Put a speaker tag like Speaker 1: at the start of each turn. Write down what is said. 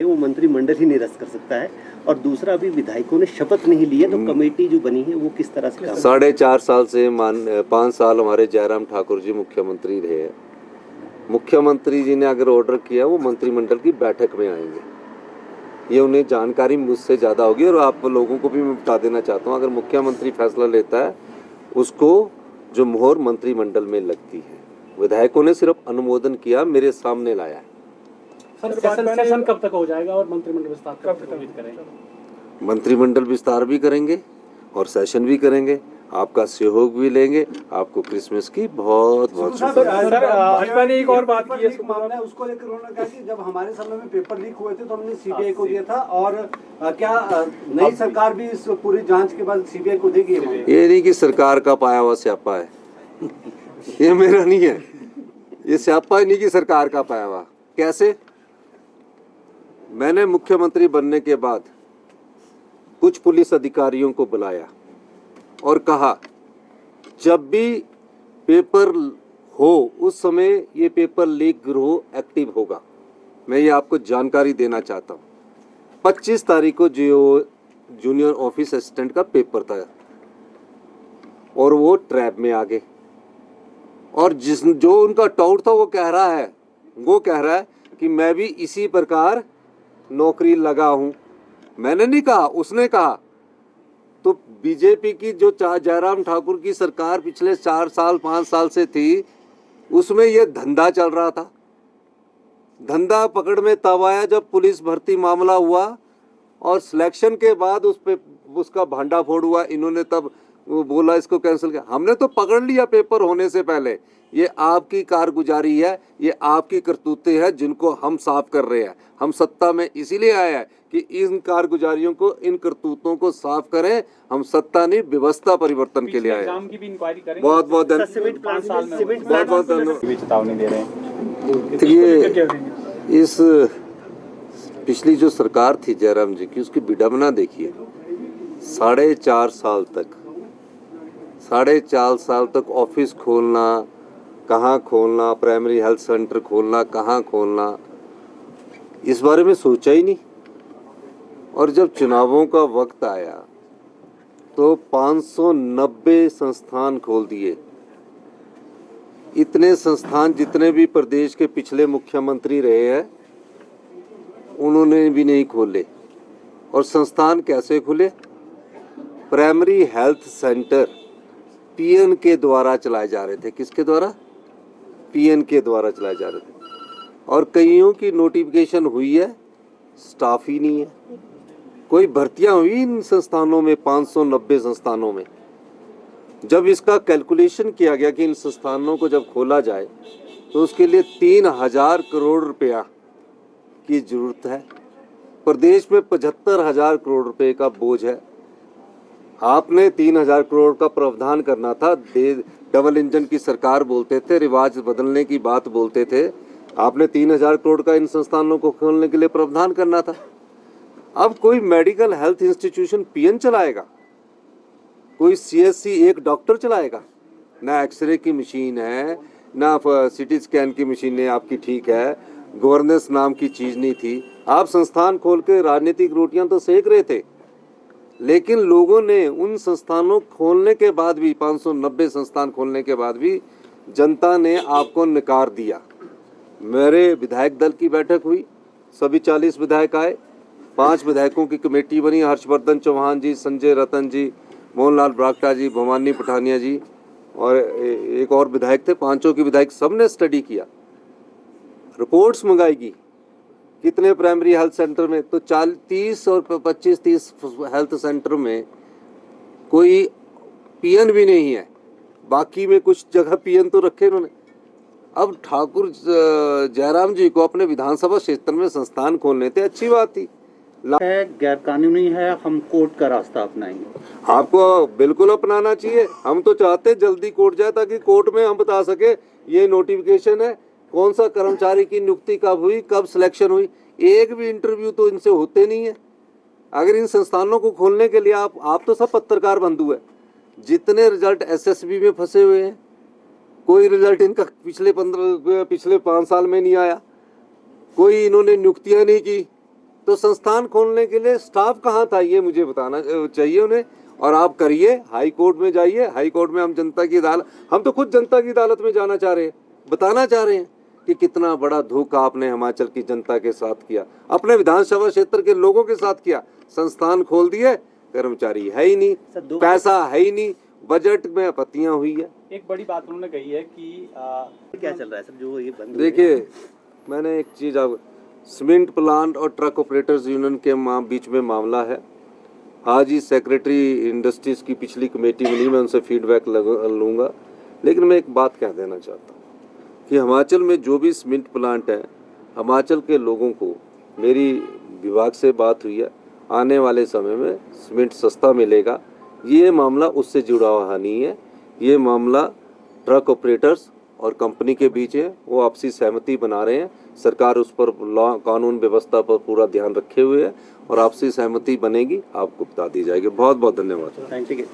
Speaker 1: वो मंत्रिमंडल ही निरस्त कर सकता है। और दूसरा, अभी विधायकों ने शपथ नहीं ली है, तो कमेटी जो बनी है वो किस तरह से काम
Speaker 2: 4.5 साल से 5 साल हमारे जयराम ठाकुर जी मुख्यमंत्री रहे हैं। मुख्यमंत्री जी ने अगर ऑर्डर किया वो मंत्रिमंडल की बैठक में आएंगे, ये उन्हें जानकारी मुझसे ज़्यादा होगी। और आप लोगों को भी मैं बता देना चाहता हूँ, अगर मुख्यमंत्री फैसला लेता है उसको जो मोहर मंत्रिमंडल में लगती है। विधायकों ने सिर्फ अनुमोदन किया, मेरे सामने लाया है।
Speaker 3: सर, सेशन कब तक हो जाएगा और मंत्रिमंडल विस्तार कब तक करेंगे?
Speaker 2: मंत्रिमंडल विस्तार भी करेंगे और सेशन भी करेंगे, आपका सहयोग भी लेंगे। आपको क्रिसमस की बहुत बहुत
Speaker 3: भाजपा ने एक और बात की है,
Speaker 4: उसको लेकर उन्होंने कहा कि जब हमारे समय में पेपर लीक हुए थे तो हमने सीबीआई को दिया था, और क्या नई सरकार भी इस पूरी जांच के बाद सीबीआई को देगी?
Speaker 2: ये नहीं कि सरकार का पाया हुआ स्यापा है ये मेरा नहीं है, ये स्यापा ही नहीं कि सरकार का पाया हुआ। कैसे? मैंने मुख्यमंत्री बनने के बाद कुछ पुलिस अधिकारियों को बुलाया और कहा जब भी पेपर हो उस समय ये पेपर लीक गिरोह एक्टिव होगा। मैं ये आपको जानकारी देना चाहता हूँ। 25 तारीख को जो जूनियर ऑफिस असिस्टेंट का पेपर था और वो ट्रैप में आ गए, और जो उनका टाउट था वो कह रहा है कि मैं भी इसी प्रकार नौकरी लगा हूं। मैंने नहीं कहा, उसने कहा। तो बीजेपी की जो जयराम ठाकुर की सरकार पिछले 4 साल 5 साल से थी, उसमें यह धंधा चल रहा था। धंधा पकड़ में तब आया जब पुलिस भर्ती मामला हुआ और सिलेक्शन के बाद उसका भांडा फोड़ हुआ। इन्होंने तब बोला इसको कैंसिल किया। हमने तो पकड़ लिया पेपर होने से पहले। ये आपकी कारगुजारी है, ये आपकी करतूतें हैं जिनको हम साफ कर रहे हैं। हम सत्ता में इसीलिए आए हैं कि इन कारगुजारियों को, इन करतूतों को साफ करें। हम सत्ता नहीं, व्यवस्था परिवर्तन के लिए आए हैं। बहुत बहुत धन्यवाद।
Speaker 3: चेतावनी दे रहे हैं।
Speaker 2: ये इस पिछली जो सरकार थी जयराम जी की, उसकी विडंबना देखिए। 4.5 साल तक ऑफिस खोलना, कहाँ खोलना, प्राइमरी हेल्थ सेंटर खोलना, कहाँ खोलना, इस बारे में सोचा ही नहीं। और जब चुनावों का वक्त आया तो 590 संस्थान खोल दिए। इतने संस्थान जितने भी प्रदेश के पिछले मुख्यमंत्री रहे हैं उन्होंने भी नहीं खोले। और संस्थान कैसे खुले? प्राइमरी हेल्थ सेंटर पीएन के द्वारा चलाए जा रहे थे। किसके द्वारा? पीएन के द्वारा चलाए जा रहे थे। और कईयों की नोटिफिकेशन हुई है, स्टाफ ही नहीं है। कोई भर्तियां हुई इन संस्थानों में, 590 संस्थानों में। जब इसका कैलकुलेशन किया गया कि इन संस्थानों को जब खोला जाए तो उसके लिए 3000 करोड़ रुपया की जरूरत है। प्रदेश में 75,000 करोड़ रुपए का बोझ है। आपने 3000 करोड़ का प्रावधान करना था। डबल इंजन की सरकार बोलते थे, रिवाज बदलने की बात बोलते थे। आपने 3000 करोड़ का इन संस्थानों को खोलने के लिए प्रावधान करना था। अब कोई मेडिकल हेल्थ इंस्टीट्यूशन पीएन चलाएगा, कोई सीएससी एक डॉक्टर चलाएगा? ना एक्सरे की मशीन है, ना सिटी स्कैन की मशीनें आपकी ठीक है, गवर्नेंस नाम की चीज़ नहीं थी। आप संस्थान खोल के राजनीतिक रोटियां तो सेक रहे थे, लेकिन लोगों ने उन संस्थानों खोलने के बाद भी, 590 संस्थान खोलने के बाद भी जनता ने आपको नकार दिया। मेरे विधायक दल की बैठक हुई, सभी 40 विधायक आए। 5 विधायकों की कमेटी बनी। हर्षवर्धन चौहान जी, संजय रतन जी, मोहनलाल ब्राक्टा जी, भवानी पठानिया जी और एक और विधायक थे। 5 की विधायक सबने स्टडी किया, रिपोर्ट्स मंगाएगी कितने प्राइमरी हेल्थ सेंटर में। तो 30 और 25-30 हेल्थ सेंटर में कोई पीएन भी नहीं है। बाकी में कुछ जगह पीएन तो रखे इन्होंने। अब ठाकुर जयराम जी को अपने विधानसभा क्षेत्र में संस्थान खोलने थे, अच्छी बात थी।
Speaker 1: गैर कानूनी है, हम कोर्ट का रास्ता अपनाएंगे।
Speaker 2: आपको बिल्कुल अपनाना चाहिए। हम तो चाहते जल्दी कोर्ट जाए ताकि कोर्ट में हम बता सके ये नोटिफिकेशन है, कौन सा कर्मचारी की नियुक्ति कब हुई, कब सिलेक्शन हुई। एक भी इंटरव्यू तो इनसे होते नहीं है। अगर इन संस्थानों को खोलने के लिए आप तो सब पत्रकार बंधु है। जितने रिजल्ट एसएसबी में फंसे हुए हैं, कोई रिजल्ट इनका पिछले 5 साल में नहीं आया। कोई इन्होंने नियुक्तियां नहीं की, तो संस्थान खोलने के लिए स्टाफ कहाँ था ये मुझे बताना चाहिए उन्हें। और आप करिए, हाई कोर्ट में जाइए, हाई कोर्ट में हम जनता की अदालत, हम तो खुद जनता की अदालत में जाना चाह रहे हैं, बताना चाह रहे हैं कि कितना बड़ा धोखा आपने हिमाचल की जनता के साथ किया, अपने विधानसभा क्षेत्र के लोगों के साथ किया। संस्थान खोल दिए, कर्मचारी है ही नहीं, पैसा है ही नहीं, बजट में आपत्तियां हुई है।
Speaker 3: एक बड़ी बात उन्होंने कही है कि
Speaker 1: क्या चल रहा है सर जो ये बंद?
Speaker 2: देखिए, मैंने एक चीज़, अब सीमेंट प्लांट और ट्रक ऑपरेटर्स यूनियन के बीच में मामला है। आज ही सेक्रेटरी इंडस्ट्रीज की पिछली कमेटी मिली, मैं उनसे फीडबैक लूँगा। लेकिन मैं एक बात कह देना चाहता हूँ कि हिमाचल में जो भी सीमेंट प्लांट है, हिमाचल के लोगों को, मेरी विभाग से बात हुई है, आने वाले समय में सीमेंट सस्ता मिलेगा। ये मामला उससे जुड़ा हुआ नहीं है, ये मामला ट्रक ऑपरेटर्स और कंपनी के बीच है। वो आपसी सहमति बना रहे हैं, सरकार उस पर लॉ कानून व्यवस्था पर पूरा ध्यान रखे हुए है और आपसी सहमति बनेगी, आपको बता दी जाएगी। बहुत बहुत धन्यवाद।
Speaker 1: Thank you.